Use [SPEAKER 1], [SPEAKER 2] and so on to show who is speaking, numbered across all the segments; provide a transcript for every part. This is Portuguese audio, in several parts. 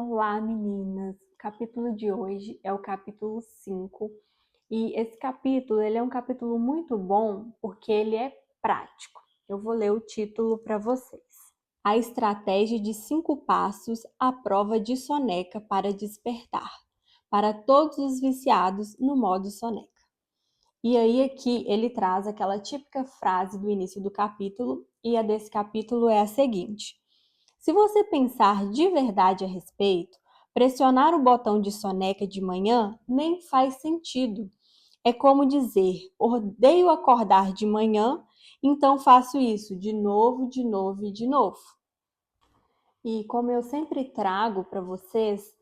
[SPEAKER 1] Olá, meninas! O capítulo de hoje é o capítulo 5 e esse capítulo ele é um capítulo muito bom porque ele é prático. Eu vou ler o título para vocês. A estratégia de 5 passos à prova de soneca para despertar, para todos os viciados no modo soneca. E aí aqui ele traz aquela típica frase do início do capítulo e a desse capítulo é a seguinte: se você pensar de verdade a respeito, pressionar o botão de soneca de manhã nem faz sentido. É como dizer, odeio acordar de manhã, então faço isso de novo, de novo e de novo. E como eu sempre trago para vocês,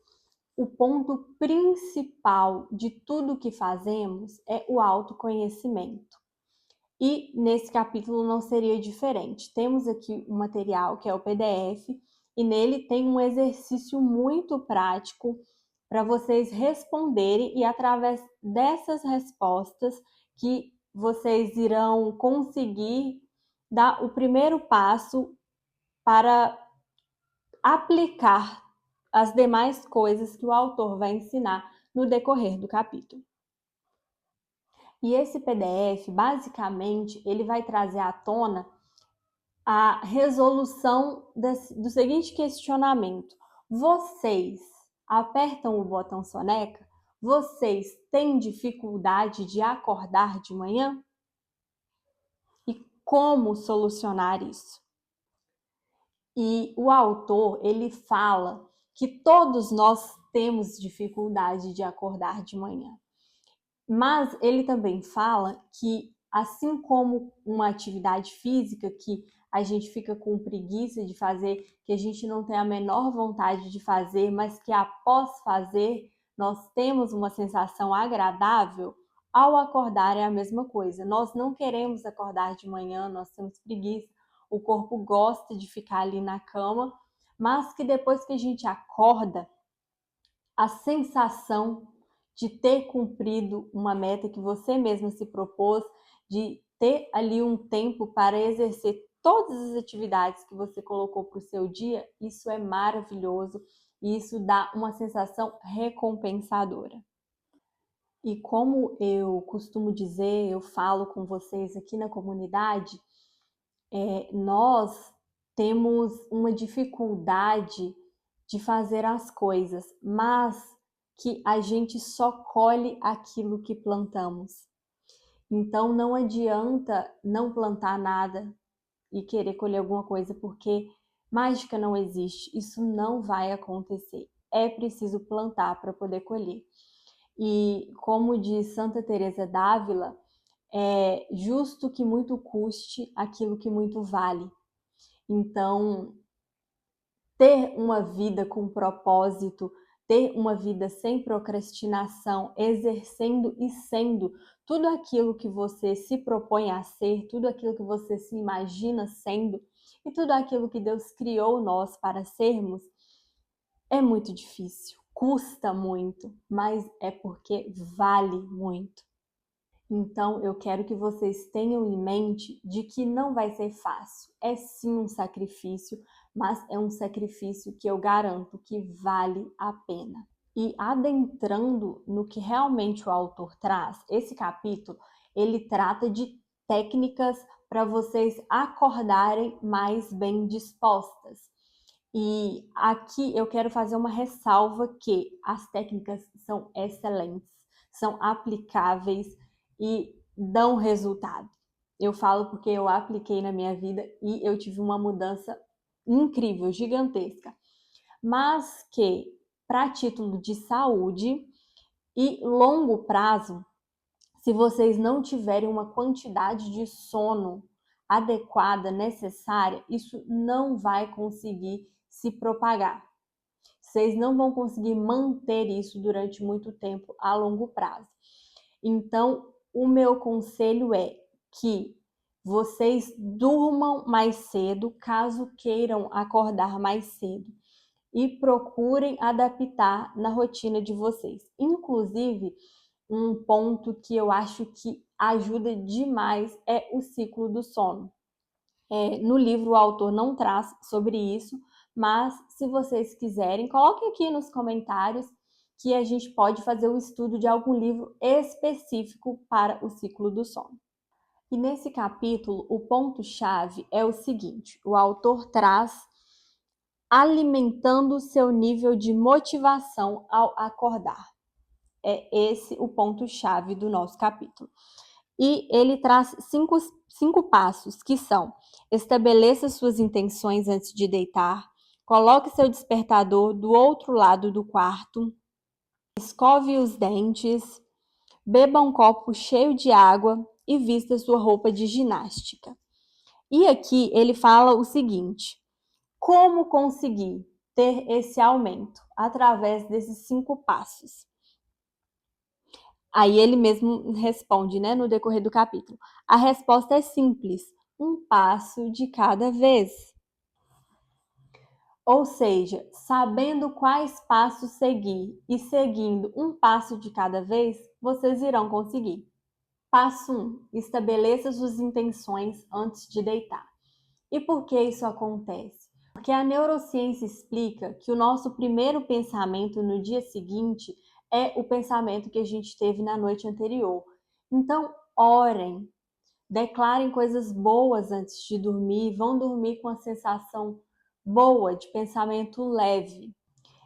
[SPEAKER 1] o ponto principal de tudo que fazemos é o autoconhecimento. E nesse capítulo não seria diferente. Temos aqui um material que é o PDF e nele tem um exercício muito prático para vocês responderem e através dessas respostas que vocês irão conseguir dar o primeiro passo para aplicar as demais coisas que o autor vai ensinar no decorrer do capítulo. E esse PDF, basicamente, ele vai trazer à tona a resolução do seguinte questionamento: vocês apertam o botão soneca? Vocês têm dificuldade de acordar de manhã? E como solucionar isso? E o autor, ele fala que todos nós temos dificuldade de acordar de manhã. Mas ele também fala que, assim como uma atividade física que a gente fica com preguiça de fazer, que a gente não tem a menor vontade de fazer, mas que após fazer nós temos uma sensação agradável, ao acordar é a mesma coisa. Nós não queremos acordar de manhã, nós temos preguiça, o corpo gosta de ficar ali na cama, mas que depois que a gente acorda, a sensação de ter cumprido uma meta que você mesma se propôs, de ter ali um tempo para exercer todas as atividades que você colocou para o seu dia, isso é maravilhoso e isso dá uma sensação recompensadora. E como eu costumo dizer, eu falo com vocês aqui na comunidade, nós temos uma dificuldade de fazer as coisas, mas que a gente só colhe aquilo que plantamos. Então não adianta não plantar nada e querer colher alguma coisa, porque mágica não existe, isso não vai acontecer. É preciso plantar para poder colher. E como diz Santa Teresa d'Ávila, é justo que muito custe aquilo que muito vale. Então, ter uma vida com propósito, ter uma vida sem procrastinação, exercendo e sendo tudo aquilo que você se propõe a ser, tudo aquilo que você se imagina sendo e tudo aquilo que Deus criou nós para sermos, é muito difícil, custa muito, mas é porque vale muito. Então, eu quero que vocês tenham em mente de que não vai ser fácil. É sim um sacrifício, mas é um sacrifício que eu garanto que vale a pena. E adentrando no que realmente o autor traz, esse capítulo, ele trata de técnicas para vocês acordarem mais bem dispostas. E aqui eu quero fazer uma ressalva que as técnicas são excelentes, são aplicáveis e dão resultado. Eu falo porque eu apliquei na minha vida e eu tive uma mudança incrível, gigantesca. Mas que, para título de saúde e longo prazo, se vocês não tiverem uma quantidade de sono adequada, necessária, isso não vai conseguir se propagar. Vocês não vão conseguir manter isso durante muito tempo a longo prazo. Então, o meu conselho é que vocês durmam mais cedo, caso queiram acordar mais cedo, e procurem adaptar na rotina de vocês. Inclusive, um ponto que eu acho que ajuda demais é o ciclo do sono. No livro, o autor não traz sobre isso, mas se vocês quiserem, coloquem aqui nos comentários que a gente pode fazer o estudo de algum livro específico para o ciclo do sono. E nesse capítulo, o ponto-chave é o seguinte: o autor traz alimentando o seu nível de motivação ao acordar. É esse o ponto-chave do nosso capítulo. E ele traz cinco passos, que são: estabeleça suas intenções antes de deitar, coloque seu despertador do outro lado do quarto, escove os dentes, beba um copo cheio de água e vista sua roupa de ginástica. E aqui ele fala o seguinte: como conseguir ter esse aumento? Através desses 5 passos. Aí ele mesmo responde, né, no decorrer do capítulo. A resposta é simples: um passo de cada vez. Ou seja, sabendo quais passos seguir e seguindo um passo de cada vez, vocês irão conseguir. Passo 1. Estabeleça suas intenções antes de deitar. E por que isso acontece? Porque a neurociência explica que o nosso primeiro pensamento no dia seguinte é o pensamento que a gente teve na noite anterior. Então, orem, declarem coisas boas antes de dormir, vão dormir com a sensação boa de pensamento leve.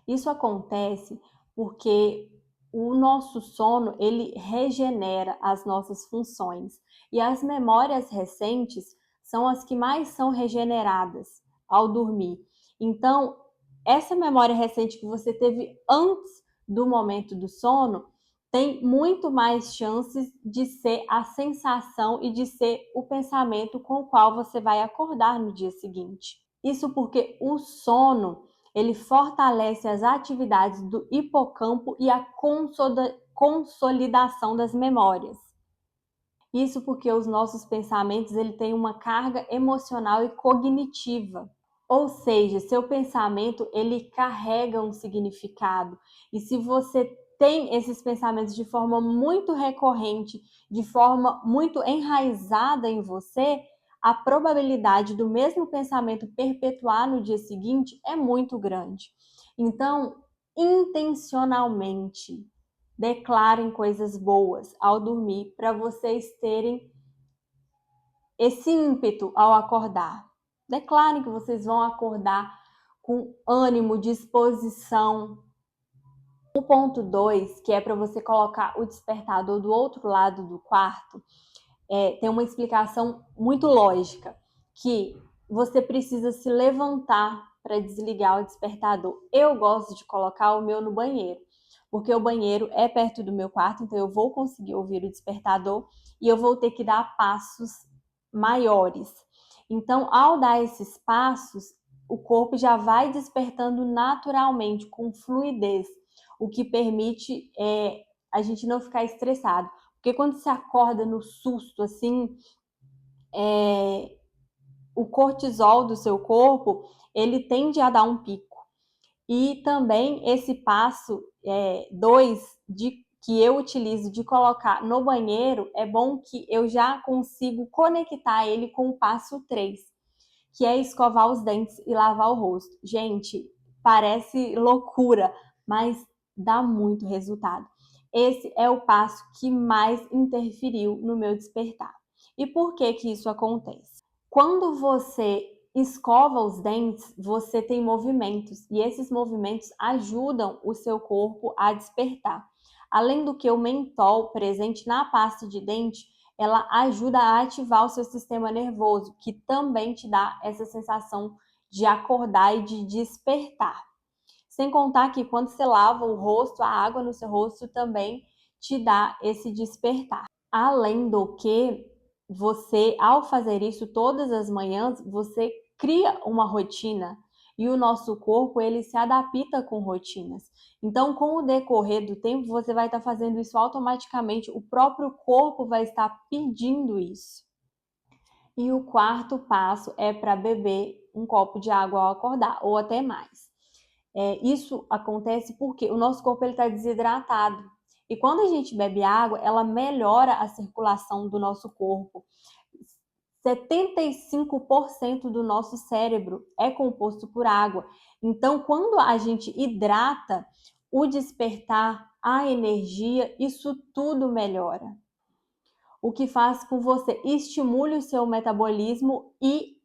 [SPEAKER 1] Isso acontece porque o nosso sono, ele regenera as nossas funções e as memórias recentes são as que mais são regeneradas ao dormir. Então, essa memória recente que você teve antes do momento do sono tem muito mais chances de ser a sensação e de ser o pensamento com o qual você vai acordar no dia seguinte. Isso porque o sono, ele fortalece as atividades do hipocampo e a consolidação das memórias. Isso porque os nossos pensamentos, ele tem uma carga emocional e cognitiva. Ou seja, seu pensamento, ele carrega um significado. E se você tem esses pensamentos de forma muito recorrente, de forma muito enraizada em você, a probabilidade do mesmo pensamento perpetuar no dia seguinte é muito grande. Então, intencionalmente, declarem coisas boas ao dormir para vocês terem esse ímpeto ao acordar. Declarem que vocês vão acordar com ânimo, disposição. O ponto 2, que é para você colocar o despertador do outro lado do quarto, tem uma explicação muito lógica, que você precisa se levantar para desligar o despertador. Eu gosto de colocar o meu no banheiro, porque o banheiro é perto do meu quarto, então eu vou conseguir ouvir o despertador e eu vou ter que dar passos maiores. Então, ao dar esses passos, o corpo já vai despertando naturalmente, com fluidez, o que permite a gente não ficar estressado. Porque quando você acorda no susto, assim, o cortisol do seu corpo, ele tende a dar um pico. E também esse passo 2 que eu utilizo de colocar no banheiro, é bom que eu já consigo conectar ele com o passo 3, que é escovar os dentes e lavar o rosto. Gente, parece loucura, mas dá muito resultado. Esse é o passo que mais interferiu no meu despertar. E por que que isso acontece? Quando você escova os dentes, você tem movimentos e esses movimentos ajudam o seu corpo a despertar. Além do que o mentol presente na pasta de dente, ela ajuda a ativar o seu sistema nervoso, que também te dá essa sensação de acordar e de despertar. Sem contar que quando você lava o rosto, a água no seu rosto também te dá esse despertar. Além do que, você, ao fazer isso todas as manhãs, você cria uma rotina e o nosso corpo, ele se adapta com rotinas. Então, com o decorrer do tempo, você vai estar fazendo isso automaticamente, o próprio corpo vai estar pedindo isso. E o quarto passo é para beber um copo de água ao acordar, ou até mais. Isso acontece porque o nosso corpo está desidratado. E quando a gente bebe água, ela melhora a circulação do nosso corpo. 75% do nosso cérebro é composto por água. Então, quando a gente hidrata, o despertar, a energia, isso tudo melhora. O que faz com que você estimule o seu metabolismo e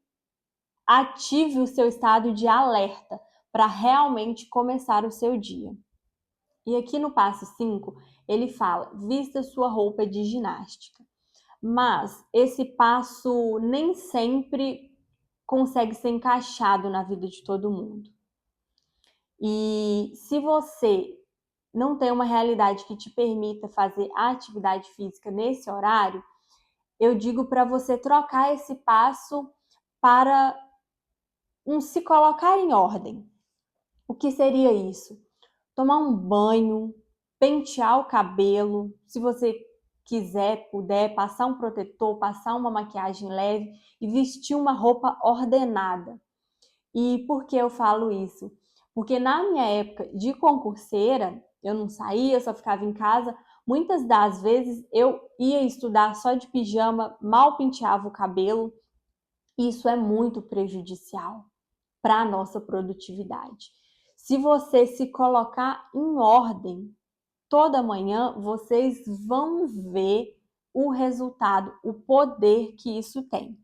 [SPEAKER 1] ative o seu estado de alerta para realmente começar o seu dia. E aqui no passo 5, ele fala: vista sua roupa de ginástica. Mas esse passo nem sempre consegue ser encaixado na vida de todo mundo. E se você não tem uma realidade que te permita fazer a atividade física nesse horário, eu digo para você trocar esse passo para se colocar em ordem. O que seria isso? Tomar um banho, pentear o cabelo, se você quiser, puder, passar um protetor, passar uma maquiagem leve e vestir uma roupa ordenada. E por que eu falo isso? Porque na minha época de concurseira, eu não saía, eu só ficava em casa. Muitas das vezes eu ia estudar só de pijama, mal penteava o cabelo. Isso é muito prejudicial para a nossa produtividade. Se você se colocar em ordem toda manhã, vocês vão ver o resultado, o poder que isso tem.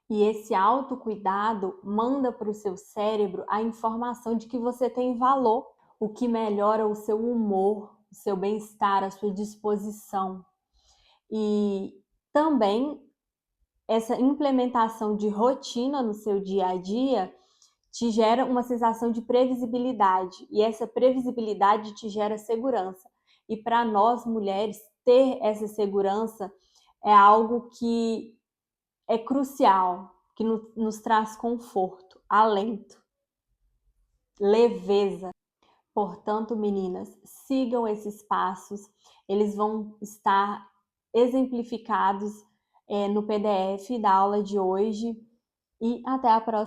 [SPEAKER 1] E esse autocuidado manda para o seu cérebro a informação de que você tem valor, o que melhora o seu humor, o seu bem-estar, a sua disposição. E também essa implementação de rotina no seu dia a dia te gera uma sensação de previsibilidade, e essa previsibilidade te gera segurança. E para nós mulheres, ter essa segurança é algo que é crucial, que nos traz conforto, alento, leveza. Portanto, meninas, sigam esses passos, eles vão estar exemplificados no PDF da aula de hoje, e até a próxima.